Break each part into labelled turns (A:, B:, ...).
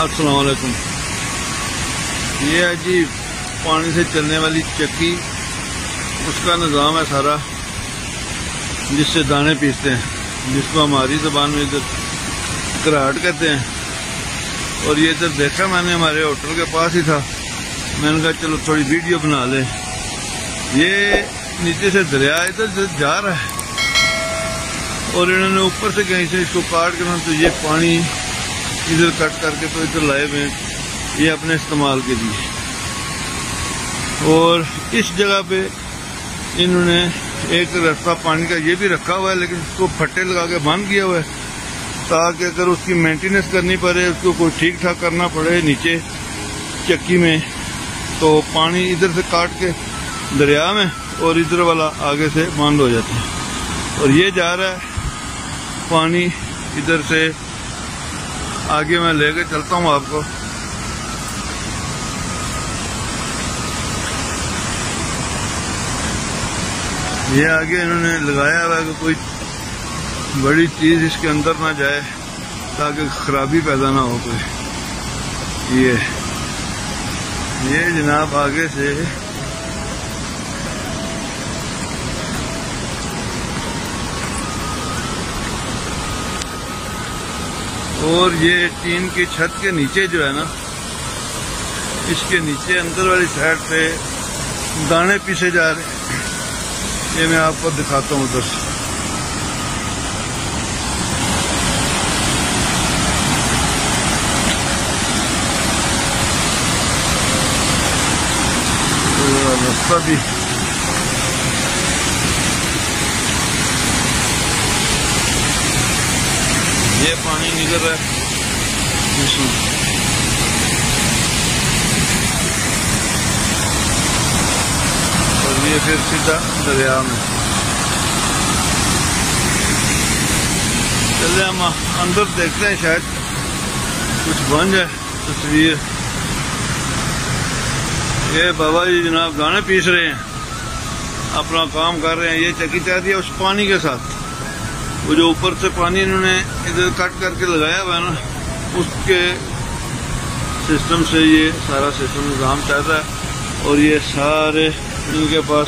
A: अस्सलाम वालेकुम। ये है जी पानी से चलने वाली चक्की, उसका निज़ाम है सारा, जिससे दाने पीसते हैं, जिसको हमारी ज़बान में इधर घराट कहते हैं। और ये इधर देखा मैंने, हमारे होटल के पास ही था, मैंने कहा चलो थोड़ी वीडियो बना ले। ये नीचे से दरिया इधर जा रहा है और इन्होंने ऊपर से कहीं से इसको काट के ना, तो ये पानी इधर कट करके तो इधर लाए हुए ये अपने इस्तेमाल के लिए। और इस जगह पे इन्होंने एक रास्ता पानी का ये भी रखा हुआ है, लेकिन उसको फट्टे लगा के बंद किया हुआ है, ताकि अगर उसकी मेंटेनेंस करनी पड़े, उसको कोई ठीक ठाक करना पड़े नीचे चक्की में, तो पानी इधर से काट के दरिया में और इधर वाला आगे से बंद हो जाता है। और ये जा रहा है पानी इधर से आगे, मैं लेके चलता हूँ आपको। ये आगे इन्होंने लगाया हुआ है कि कोई बड़ी चीज इसके अंदर ना जाए, ताकि खराबी पैदा ना हो कोई। ये जनाब आगे से और ये टीन की छत के नीचे जो है ना, इसके नीचे अंदर वाली साइड पे दाने पीसे जा रहे हैं। ये मैं आपको दिखाता हूँ उधर से। रास्ता भी ये पानी निकल रहा है इसमें, और ये फिर सीधा दरिया में। चलिए हम अंदर देखते हैं, शायद कुछ बन जाए तस्वीर। ये बाबा जी जनाब दाने पीस रहे हैं, अपना काम कर रहे हैं। ये चक्की चल रही है उस पानी के साथ, वो जो ऊपर से पानी इन्होंने इधर कट करके लगाया हुआ है ना, उसके सिस्टम से ये सारा सिस्टम निज़ाम चल रहा है। और ये सारे इनके पास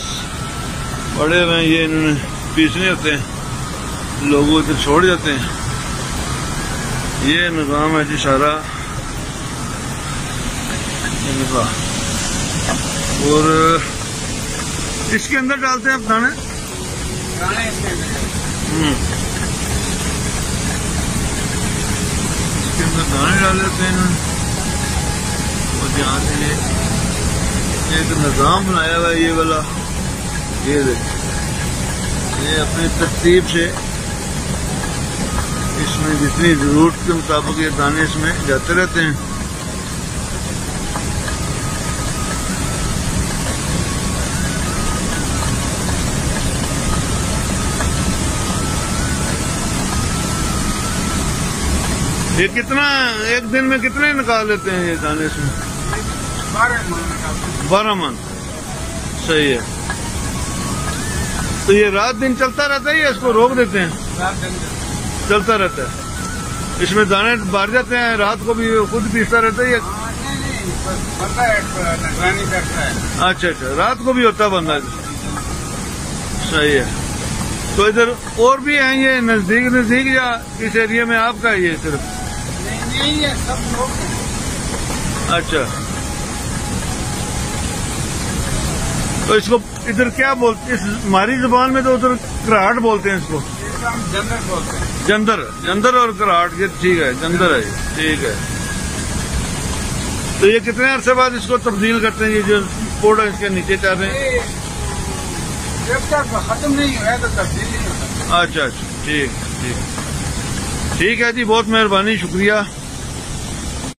A: पड़े हुए हैं, ये इन्होंने पीसने होते हैं, लोगों इधर छोड़ जाते हैं। ये निज़ाम है जी सारा इनका। और इसके अंदर डालते हैं आप दाने, इसके अंदर दाने डाल देते हैं इन्होंने। और यहाँ से एक निज़ाम बनाया हुआ है ये वाला, ये देखिए, ये अपनी तरतीब से इसमें जितनी जरूरत के मुताबिक ये दाने इसमें जाते रहते हैं। ये कितना एक दिन में कितने निकाल लेते हैं ये दाने इसमें? 12 मन। सही है। तो ये रात दिन चलता रहता है या इसको रोक देते हैं? रात दिन चलता रहता है। इसमें दाने बाहर जाते हैं, रात को भी खुद पीसता रहता है या? निगरानी करता है। अच्छा, रात को भी होता है बंदा। सही है। तो इधर और भी हैं ये नजदीक या इस एरिया में आपका है ये सिर्फ? नहीं है, सब लोग। अच्छा, तो इसको इधर क्या बोलते हैं? इस हमारी जुबान में तो उधर घराट बोलते हैं इसको। जंदर बोलते हैं। जंदर और घराट, ये ठीक है, जंदर है, ठीक है। तो ये कितने अरसे बाद इसको तब्दील करते हैं, ये जो कोड़ा इसके नीचे चल रहे हैं? जब तक खत्म नहीं हुआ तो तब्दील नहीं होता। अच्छा, ठीक है जी, बहुत मेहरबानी, शुक्रिया।